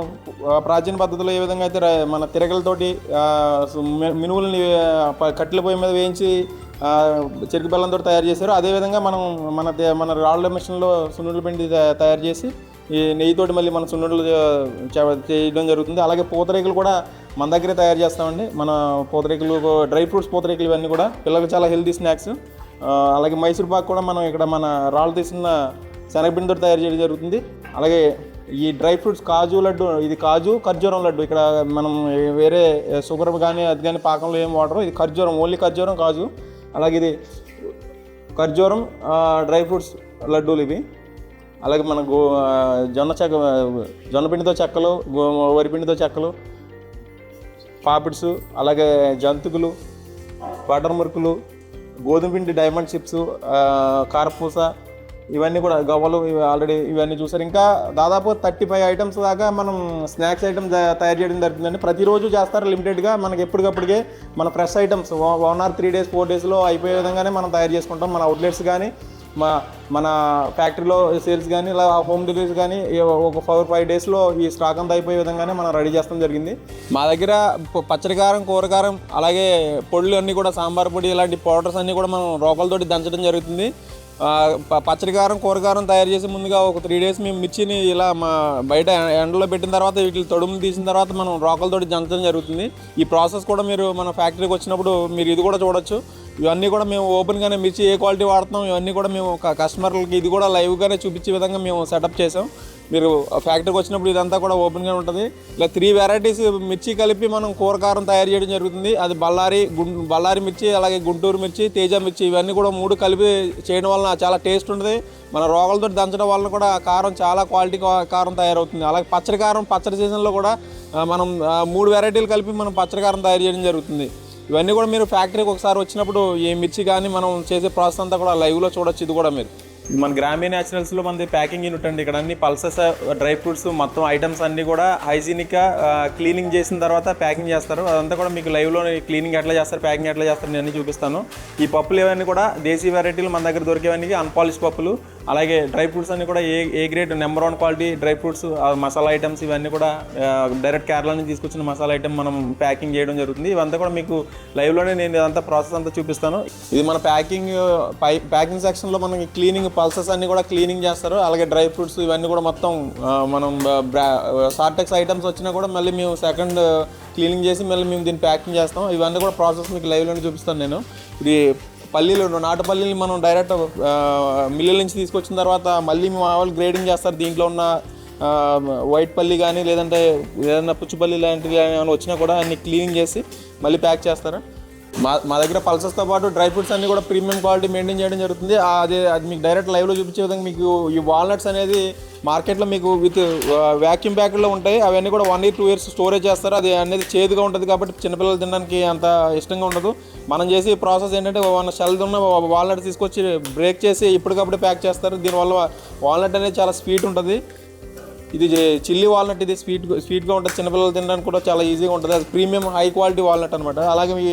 ప్రాచీన పద్ధతిలో ఏ విధంగా అయితే మన తిరగలతోటి మినువులని కట్టెల పొయ్యి మీద వేయించి చెరుకు బెల్లంతో తయారు చేశారు. అదేవిధంగా మనం మన రాళ్ళ మిషన్లో సున్నుండల పిండి తయారు చేసి ఈ నెయ్యితోటి మళ్ళీ మన సున్నుండలు చేయడం జరుగుతుంది. అలాగే పూతరేకులు కూడా మన దగ్గరే తయారు చేస్తామండి. మన పూతరేకులు డ్రై ఫ్రూట్స్ పూతరేకులు ఇవన్నీ కూడా పిల్లలకు చాలా హెల్తీ స్నాక్స్. అలాగే మైసూర్ పాక్ కూడా మనం ఇక్కడ మన రాళ్ళు తీసిన శనగపిండితో తయారు చేయడం జరుగుతుంది. అలాగే ఈ డ్రై ఫ్రూట్స్ కాజు లడ్డు, ఇది కాజు ఖర్జూరం లడ్డు. ఇక్కడ మనం వేరే షుగర్ కానీ అది కానీ పాకంలో ఏం వాడరు. ఇది ఖర్జూరం, ఓన్లీ ఖర్జూరం కాజు. అలాగే ఇది ఖర్జూరం డ్రై ఫ్రూట్స్ లడ్డూలు ఇవి. అలాగే మన జొన్న పిండితో చెక్కలు, వరిపిండితో చెక్కలు, పాపిడ్స్, అలాగే జంతికలు, బటర్ మురుకులు, గోధుమ పిండి డైమండ్ చిప్స్, కారపూస, ఇవన్నీ కూడా గవ్వలు ఆల్రెడీ ఇవన్నీ చూసారు. ఇంకా దాదాపు 35 ఐటమ్స్ దాకా మనం స్నాక్స్ ఐటమ్స్ తయారు చేయడం జరుగుతుందండి. ప్రతిరోజు చేస్తారు లిమిటెడ్గా. మనకి ఎప్పటికప్పటికే మన ఫ్రెష్ ఐటమ్స్ 1 or 3 days 4 daysలో అయిపోయే విధంగానే మనం తయారు చేసుకుంటాం. మన అవుట్లెట్స్ కానీ మన ఫ్యాక్టరీలో సేల్స్ కానీ ఇలా హోమ్ డెలివరీస్ కానీ ఒక 4-5 daysలో ఈ స్టాక్ అంతా అయిపోయే విధంగానే మనం రెడీ చేస్తాం జరిగింది. మా దగ్గర పచ్చడి కారం, కూరకారం, అలాగే పొడులు అన్నీ కూడా సాంబార్ పొడి ఇలాంటి పౌడర్స్ అన్నీ కూడా మనం రోకలతోటి దంచడం జరుగుతుంది. పచ్చడి కారం, కూరకారం తయారు చేసి ముందుగా ఒక 3 days మేము మిర్చిని ఇలా బయట ఎండలో పెట్టిన తర్వాత వీటిని తొడుములు తీసిన తర్వాత మనం రోకలతోటి దంచడం జరుగుతుంది. ఈ ప్రాసెస్ కూడా మీరు మన ఫ్యాక్టరీకి వచ్చినప్పుడు మీరు ఇది కూడా చూడొచ్చు. ఇవన్నీ కూడా మేము ఓపెన్గానే మిర్చి ఏ క్వాలిటీ వాడుతున్నాం ఇవన్నీ కూడా మేము కస్టమర్లకి ఇది కూడా లైవ్గానే చూపించే విధంగా మేము సెటప్ చేసాం. మీరు ఫ్యాక్టరీకి వచ్చినప్పుడు ఇదంతా కూడా ఓపెన్గా ఉంటుంది. ఇలా 3 varieties మిర్చి కలిపి మనం కూరకారం తయారు చేయడం జరుగుతుంది. అది బళ్ళారి మిర్చి, అలాగే గుంటూరు మిర్చి, తేజ మిర్చి, ఇవన్నీ కూడా 3 కలిపి చేయడం వలన చాలా టేస్ట్ ఉంటుంది. మన రోగలతో దంచడం వలన కూడా కారం చాలా క్వాలిటీ కారం తయారవుతుంది. అలాగే పచ్చడి కారం, పచ్చడి సీజన్లో కూడా మనం 3 varieties కలిపి మనం పచ్చడి కారం తయారు చేయడం జరుగుతుంది. ఇవన్నీ కూడా మీరు ఫ్యాక్టరీకి ఒకసారి వచ్చినప్పుడు ఈ మిర్చి కానీ మనం చేసే ప్రాసెస్ అంతా కూడా లైవ్లో చూడొచ్చు. ఇది కూడా మీరు మన గ్రామీణ న్యాచురల్స్లో మనది ప్యాకింగ్ యూనిట్ అండి. ఇక్కడ అన్ని పల్సెస్, డ్రై ఫ్రూట్స్ మొత్తం ఐటమ్స్ అన్నీ కూడా హైజీనిక్గా క్లీనింగ్ చేసిన తర్వాత ప్యాకింగ్ చేస్తారు. అదంతా కూడా మీకు లైవ్లో క్లీనింగ్ ఎట్లా చేస్తారు, ప్యాకింగ్ ఎట్లా చేస్తారు నేను అన్నీ చూపిస్తాను. ఈ పప్పులు ఇవన్నీ కూడా దేశీ వెరైటీలు మన దగ్గర దొరికేవన్నీ అన్పాలిష్ పప్పులు. అలాగే డ్రై ఫ్రూట్స్ అన్నీ కూడా A grade number 1 quality dry fruits, masala items ఇవన్నీ కూడా డైరెక్ట్ కేరళ నుంచి తీసుకొచ్చిన మసాలా ఐటమ్ మనం ప్యాకింగ్ చేయడం జరుగుతుంది. ఇవంతా కూడా మీకు లైవ్లోనే నేను ఇదంతా ప్రాసెస్ అంతా చూపిస్తాను. ఇది మన ప్యాకింగ్ సెక్షన్లో మనకి క్లీనింగ్ పల్సెస్ అన్నీ కూడా క్లీనింగ్ చేస్తారు. అలాగే డ్రై ఫ్రూట్స్ ఇవన్నీ కూడా మొత్తం మనం సార్టెక్స్ ఐటమ్స్ వచ్చినా కూడా మళ్ళీ మేము సెకండ్ క్లీనింగ్ చేసి మళ్ళీ మేము దీన్ని ప్యాకింగ్ చేస్తాం. ఇవన్నీ కూడా ప్రాసెస్ మీకు లైవ్లోనే చూపిస్తాను నేను. ఇది నాటు పల్లీలు మనం డైరెక్ట్ మిల్లుల నుంచి తీసుకొచ్చిన తర్వాత మళ్ళీ మా వాళ్ళు గ్రేడింగ్ చేస్తారు. దీంట్లో ఉన్న వైట్ పల్లి కానీ లేదంటే ఏదైనా పుచ్చుపల్లి లాంటివి ఏమైనా వచ్చినా కూడా అన్ని క్లీనింగ్ చేసి మళ్ళీ ప్యాక్ చేస్తారు. మా దగ్గర పల్సెస్తో పాటు డ్రై ఫ్రూట్స్ అన్నీ కూడా ప్రీమియం క్వాలిటీ మెయింటైన్ చేయడం జరుగుతుంది. అది మీకు డైరెక్ట్ లైవ్లో చూపించే విధంగా మీకు ఈ వాల్నట్స్ అనేది మార్కెట్లో మీకు విత్ వ్యాక్యూమ్ ప్యాకెట్లో ఉంటాయి. అవన్నీ కూడా 1 year 2 years స్టోరేజ్ చేస్తారు. అది అనేది చేదుగా ఉంటుంది కాబట్టి చిన్నపిల్లలు తినడానికి అంత ఇష్టంగా ఉండదు. మనం చేసే ప్రాసెస్ ఏంటంటే షెల్ ఉన్న వాల్నట్ తీసుకొచ్చి బ్రేక్ చేసి ఇప్పటికప్పుడు ప్యాక్ చేస్తారు. దీనివల్ల వాల్నట్ అనేది చాలా స్వీట్ ఉంటుంది. ఇది చిల్లీ వాల్నట్, ఇది స్వీట్గా ఉంటుంది. చిన్నపిల్లలు తినడానికి కూడా చాలా ఈజీగా ఉంటుంది. అది ప్రీమియం హై క్వాలిటీ వాల్నట్ అనమాట. అలాగే మీ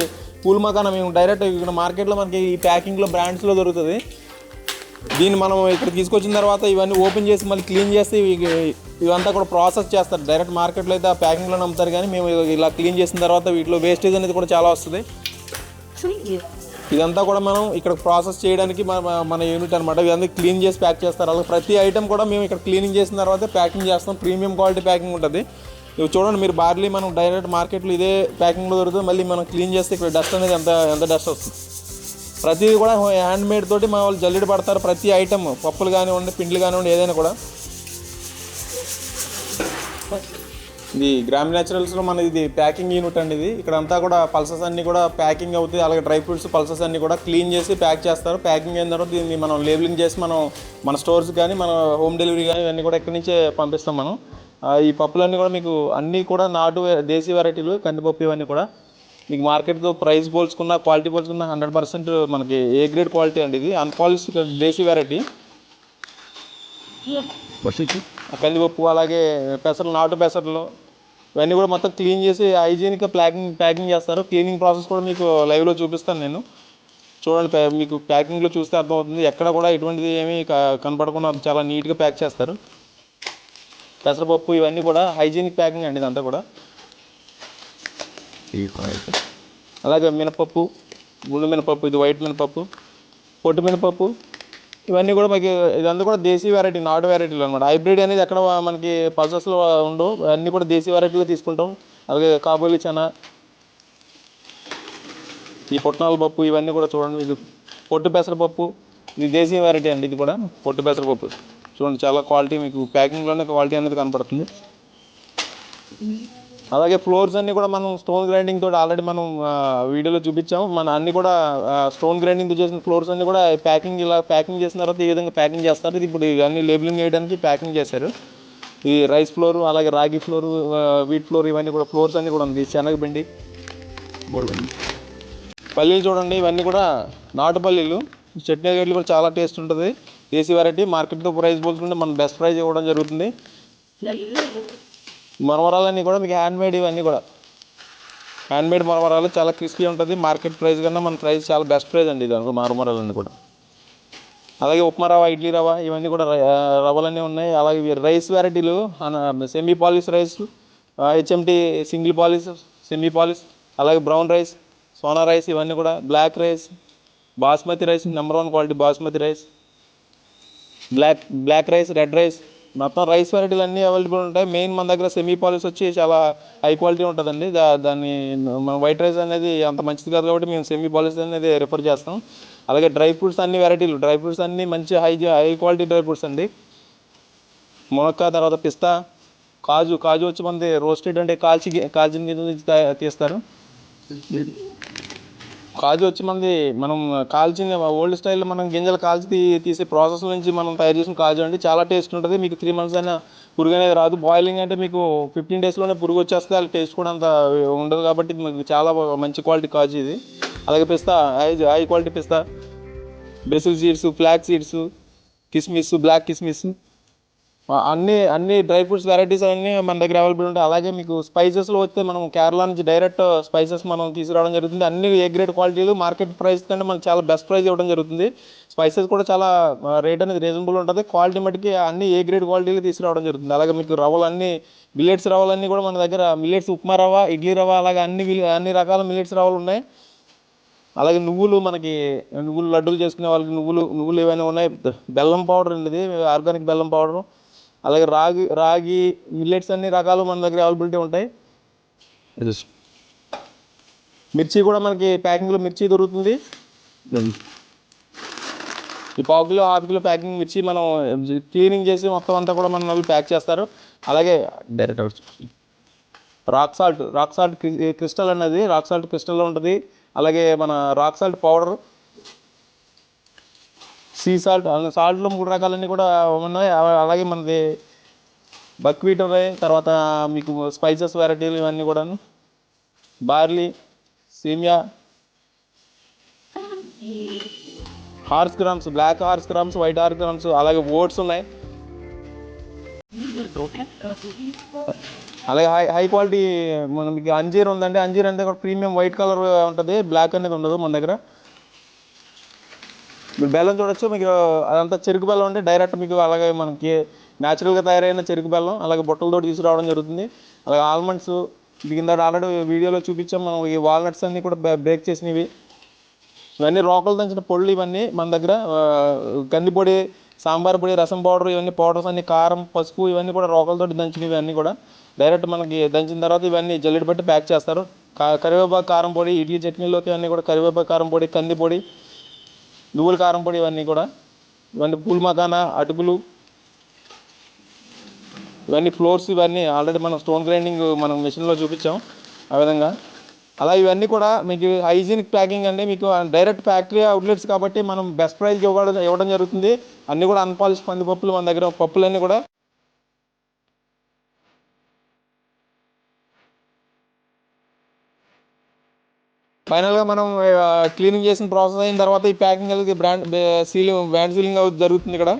పూల్ మకానా మేము డైరెక్ట్ ఇక్కడ మార్కెట్లో మనకి ఈ ప్యాకింగ్లో బ్రాండ్స్లో దొరుకుతుంది. దీన్ని మనం ఇక్కడ తీసుకొచ్చిన తర్వాత ఇవన్నీ ఓపెన్ చేసి మళ్ళీ క్లీన్ చేసి ఇవంతా కూడా ప్రాసెస్ చేస్తారు. డైరెక్ట్ మార్కెట్లో అయితే ఆ ప్యాకింగ్లో నమ్ముతారు, కానీ మేము ఇలా క్లీన్ చేసిన తర్వాత వీటిలో వేస్టేజ్ అనేది కూడా చాలా వస్తుంది. ఇదంతా కూడా మనం ఇక్కడ ప్రాసెస్ చేయడానికి మన యూనిట్ అనమాట. ఇవన్నీ క్లీన్ చేసి ప్యాక్ చేస్తారు. అలాగే ప్రతి ఐటమ్ కూడా మేము ఇక్కడ క్లీనింగ్ చేసిన తర్వాత ప్యాకింగ్ చేస్తాం. ప్రీమియం క్వాలిటీ ప్యాకింగ్ ఉంటుంది. ఇవి చూడండి, మీరు బార్లీ మనం డైరెక్ట్ మార్కెట్లో ఇదే ప్యాకింగ్లో దొరుకుతుంది. మళ్ళీ మనం క్లీన్ చేస్తే ఇక్కడ డస్ట్ అనేది ఎంత డస్ట్ వస్తుంది. ప్రతిదీ కూడా హ్యాండ్ మేడ్ తోటి మా వాళ్ళు జల్లెడ పడతారు. ప్రతి ఐటమ్ పప్పులు కానివ్వండి, పిండిలు కానివ్వండి, ఏదైనా కూడా. ఇది గ్రామ్ న్యాచురల్స్లో మన ఇది ప్యాకింగ్ యూనిట్ అండి. ఇది ఇక్కడ అంతా కూడా పల్సెస్ అన్నీ కూడా ప్యాకింగ్ అవుతాయి. అలాగే డ్రై ఫ్రూట్స్ పల్సెస్ అన్నీ కూడా క్లీన్ చేసి ప్యాక్ చేస్తారు. ప్యాకింగ్ అయిన తర్వాత దీన్ని మనం లేబులింగ్ చేసి మన స్టోర్స్ కానీ మన హోమ్ డెలివరీ కానీ ఇవన్నీ కూడా ఇక్కడి నుంచే పంపిస్తాం మనం. ఈ పప్పులన్నీ కూడా మీకు అన్నీ కూడా నాటు దేశీ వెరైటీలు, కందిపప్పు ఇవన్నీ కూడా మీకు మార్కెట్తో ప్రైస్ పోల్చుకున్న, క్వాలిటీ పోల్చుకున్న 100% మనకి ఏ గ్రేడ్ క్వాలిటీ అండి. ఇది అన్పాలిష్డ్ దేశీ వెరైటీ. కందిపప్పు అలాగే పెసర్లు, నాటు పెసర్లు ఇవన్నీ కూడా మొత్తం క్లీన్ చేసి హైజీనిక్గా ప్యాకింగ్ చేస్తారు. క్లీనింగ్ ప్రాసెస్ కూడా మీకు లైవ్లో చూపిస్తాను నేను. చూడండి, మీకు ప్యాకింగ్లో చూస్తే అర్థమవుతుంది. ఎక్కడ కూడా ఎటువంటిది ఏమీ కనపడకుండా చాలా నీట్గా ప్యాక్ చేస్తారు. పెసరపప్పు ఇవన్నీ కూడా హైజీనిక్ ప్యాకింగ్ అండి ఇదంతా కూడా. అలాగే మినపప్పు, గుండు మినపప్పు, ఇది వైట్ మినపప్పు, పొట్టు మినపప్పు ఇవన్నీ కూడా మనకి ఇదంతా కూడా దేశీ వెరైటీ, నాటు వెరైటీలు అనమాట. హైబ్రిడ్ అనేది ఎక్కడ మనకి పల్సెస్లో ఉండవు. అన్నీ కూడా దేశీ వెరైటీలు తీసుకుంటాం. అలాగే కాబూలి చనా, ఈ పుట్నాల పప్పు ఇవన్నీ కూడా చూడండి. ఇది పొట్టు పెసరపప్పు, ఇది దేశీ వెరైటీ అండి. ఇది కూడా పొట్టు పెసరపప్పు చూడండి, చాలా క్వాలిటీ మీకు ప్యాకింగ్లోనే క్వాలిటీ అనేది కనపడుతుంది. అలాగే ఫ్లోర్స్ అన్నీ కూడా మనం స్టోన్ గ్రైండింగ్ తోటి ఆల్రెడీ మనం వీడియోలో చూపించాము. మన అన్నీ కూడా స్టోన్ గ్రైండింగ్ చేసిన ఫ్లోర్స్ అన్నీ కూడా ప్యాకింగ్ చేసిన తర్వాత ఈ విధంగా ప్యాకింగ్ చేస్తారు. ఇది ఇప్పుడు ఇవన్నీ లేబులింగ్ చేయడానికి ప్యాకింగ్ చేశారు. ఈ రైస్ ఫ్లోర్, అలాగే రాగి ఫ్లోర్, వీట్ ఫ్లోర్ ఇవన్నీ కూడా ఫ్లోర్స్ అన్నీ కూడా ఉంది. శనగపిండి, పల్లీలు చూడండి, ఇవన్నీ కూడా నాటు పల్లీలు. చట్నీ గడ్డలు కూడా చాలా టేస్ట్ ఉంటుంది. దేశీ వెరైటీ. మార్కెట్తో ప్రైస్ పోల్చుకుంటే మనం బెస్ట్ ప్రైస్ ఇవ్వడం జరుగుతుంది. మరమరాలన్నీ కూడా మీకు హ్యాండ్మేడ్. ఇవన్నీ కూడా హ్యాండ్మేడ్ మరమరాలు, చాలా క్రిస్పీ ఉంటుంది. మార్కెట్ ప్రైస్ కన్నా మన ప్రైస్ చాలా బెస్ట్ ప్రైస్ అండి దానికి మరమరాలన్నీ కూడా. అలాగే ఉప్మా రవ్వ, ఇడ్లీ రవ్వ ఇవన్నీ కూడా రవ్వలన్నీ ఉన్నాయి. అలాగే రైస్ వెరైటీలు, semi polish rice, HMT single polish, semi polish, అలాగే బ్రౌన్ రైస్, సోనా రైస్ ఇవన్నీ కూడా, black rice, basmati rice, number 1 quality basmati rice, black rice, red rice, మొత్తం రైస్ వెరైటీలు అన్నీ అవైలబుల్ ఉంటాయి. మెయిన్ మన దగ్గర సెమీ పాలిష్ వచ్చి చాలా హై క్వాలిటీ ఉంటుందండి. దాన్ని మన వైట్ రైస్ అనేది అంత మంచిది కాదు కాబట్టి మేము సెమీ పాలిష్ అనేది రిఫర్ చేస్తాం. అలాగే డ్రై ఫ్రూట్స్ అన్ని వెరైటీలు, డ్రై ఫ్రూట్స్ అన్నీ మంచి హై క్వాలిటీ డ్రై ఫ్రూట్స్ అండి. మునక్కా, తర్వాత పిస్తా, కాజు వచ్చి మనది రోస్టెడ్ అంటే కాల్చిన గింజ నుంచి తీస్తారు. కాజు వచ్చి మనం కాల్చిన ఓల్డ్ స్టైల్లో మనం గింజలు కాల్చి తీసే ప్రాసెస్ నుంచి మనం తయారు చేసిన కాజు అండి. చాలా టేస్ట్ ఉంటుంది. మీకు 3 months అయినా పురుగు అనేది రాదు. బాయిలింగ్ అంటే మీకు 15 daysలోనే పురుగు వచ్చేస్తే అది టేస్ట్ కూడా అంత ఉండదు. కాబట్టి మీకు చాలా మంచి క్వాలిటీ కాజు ఇది. అలాగే పిస్తా, హై క్వాలిటీ పిస్తా, బెసిల్ సీడ్స్, ఫ్లాక్ సీడ్స్, కిస్మిస్, బ్లాక్ కిస్మిస్ అన్ని డ్రై ఫ్రూట్స్ వెరైటీస్ అన్నీ మన దగ్గర అవైలబుల్ ఉంటాయి. అలాగే మీకు స్పైసెస్లో వస్తే మనం కేరళ నుంచి డైరెక్ట్ స్పైసెస్ మనం తీసుకురావడం జరుగుతుంది. అన్ని ఏ గ్రేడ్ క్వాలిటీలు, మార్కెట్ ప్రైస్ కంటే మనకు చాలా బెస్ట్ ప్రైస్ ఇవ్వడం జరుగుతుంది. స్పైసెస్ కూడా చాలా రేట్ అనేది రీజనబుల్ ఉంటుంది. క్వాలిటీ మటుకి అన్ని ఏ గ్రేడ్ క్వాలిటీలు తీసుకురావడం జరుగుతుంది. అలాగే మీకు రవ్వలు అన్ని మిల్లెట్స్ రవ్వలన్నీ కూడా మన దగ్గర మిల్లెట్స్, ఉప్మా రవ్వ, ఇడ్లీ రవ్వ, అలాగే అన్ని రకాల మిల్లెట్స్ రవ్వలు ఉన్నాయి. అలాగే నువ్వులు, నువ్వులు లడ్డూలు చేసుకునే వాళ్ళకి నువ్వులు ఏవైనా ఉన్నాయి. బెల్లం పౌడర్ అండి, ఇది ఆర్గానిక్ బెల్లం పౌడరు. అలాగే రాగి మిల్లెట్స్ అన్ని రకాలు మన దగ్గర అవైలబిలిటీ ఉంటాయి. మిర్చి కూడా మనకి ప్యాకింగ్లో మిర్చి దొరుకుతుంది. ఈ 1 కిలో 1/2 కిలో ప్యాకింగ్ మిర్చి మనం క్లీనింగ్ చేసి మొత్తం అంతా కూడా మన వాళ్ళు ప్యాక్ చేస్తారు. అలాగే డైరెక్ట్ రాక్ సాల్ట్ క్రిస్టల్ అనేది రాక్ సాల్ట్ క్రిస్టల్లో ఉంటుంది. అలాగే మన రాక్ సాల్ట్ పౌడర్, సీ సాల్ట్లో 3 రకాలన్నీ కూడా ఉన్నాయి. అలాగే మనది బక్వీట్ ఉన్నాయి. తర్వాత మీకు స్పైసెస్ వెరైటీలు ఇవన్నీ కూడాను, బార్లీ, సేమియా, horse grams, black horse grams, white horse grams, అలాగే ఓట్స్ ఉన్నాయి. అలాగే హై క్వాలిటీ మనకి అంజీర్ ఉందండి. అంజీర్ అంటే కూడా ప్రీమియం వైట్ కలర్ ఉంటుంది, బ్లాక్ అనేది ఉండదు మన దగ్గర. మీరు బెల్లం చూడొచ్చు, మీకు అదంతా చెరుకు బెల్లం అంటే డైరెక్ట్ మీకు అలాగే మనకి న్యాచురల్గా తయారైన చెరుకు బెల్లం, అలాగే బొట్టలతో తీసుకురావడం జరుగుతుంది. అలాగే ఆల్మండ్స్, కింద ఆల్రెడీ వీడియోలో చూపించాం మనం. ఈ వాల్నట్స్ అన్నీ కూడా బ్రేక్ చేసినవి. ఇవన్నీ రోకలు దంచిన పొడులు ఇవన్నీ మన దగ్గర కందిపొడి, సాంబార్ పొడి, రసం పౌడర్, ఇవన్నీ పౌడర్స్ అన్ని, కారం, పసుపు ఇవన్నీ కూడా రోకలతో దంచినవి. ఇవన్నీ కూడా డైరెక్ట్ మనకి దంచిన తర్వాత ఇవన్నీ జల్లెడ పెట్టి ప్యాక్ చేస్తారు. కరివేపాకు కారం పొడి, ఇడ్లీ చట్నీలోకి ఇవన్నీ కూడా కరివేపాకు కారం పొడి, కందిపొడి, నువ్వుల కారం పొడి, ఇవన్నీ పూల్ మకానా, అటుకులు, ఇవన్నీ ఫ్లోర్స్, ఇవన్నీ ఆల్రెడీ మనం స్టోన్ గ్రైండింగ్ మనం మెషిన్లో చూపించాం ఆ విధంగా. అలా ఇవన్నీ కూడా మీకు హైజీనిక్ ప్యాకింగ్ అండి. మీకు డైరెక్ట్ ఫ్యాక్టరీ అవుట్లెట్స్ కాబట్టి మనం బెస్ట్ ప్రైస్కి ఇవ్వడం జరుగుతుంది. అన్నీ కూడా అన్పాలిష్ కందిపప్పులు మన దగ్గర, పప్పులన్నీ కూడా. ఫైనల్గా మనం క్లీనింగ్ చేసిన ప్రాసెస్ అయిన తర్వాత ఈ ప్యాకింగ్ అనేది బ్రాండ్ సీలింగ్ జరుగుతుంది ఇక్కడ.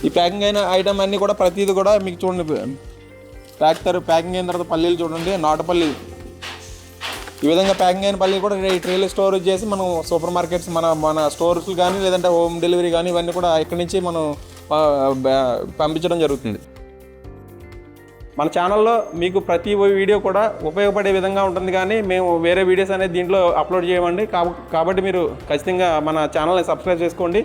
ఈ ప్యాకింగ్ అయిన ఐటమ్ అన్నీ కూడా ప్రతిదీ కూడా మీకు చూడండి, ప్యాకింగ్ అయిన తర్వాత పల్లీలు చూడండి, నాటుపల్లి. ఈ విధంగా ప్యాకింగ్ అయిన పల్లీలు కూడా ఈ ట్రేలో స్టోరేజ్ చేసి మనం సూపర్ మార్కెట్స్, మన స్టోర్స్ కానీ లేదంటే హోమ్ డెలివరీ కానీ ఇవన్నీ కూడా ఇక్కడి నుంచి మనం పంపించడం జరుగుతుంది. మన ఛానల్లో మీకు ప్రతి వీడియో కూడా ఉపయోగపడే విధంగా ఉంటుంది, కానీ మేము వేరే వీడియోస్ అనేది దీంట్లో అప్లోడ్ చేయమండి. కాబట్టి మీరు ఖచ్చితంగా మన ఛానల్ని సబ్స్క్రైబ్ చేసుకోండి.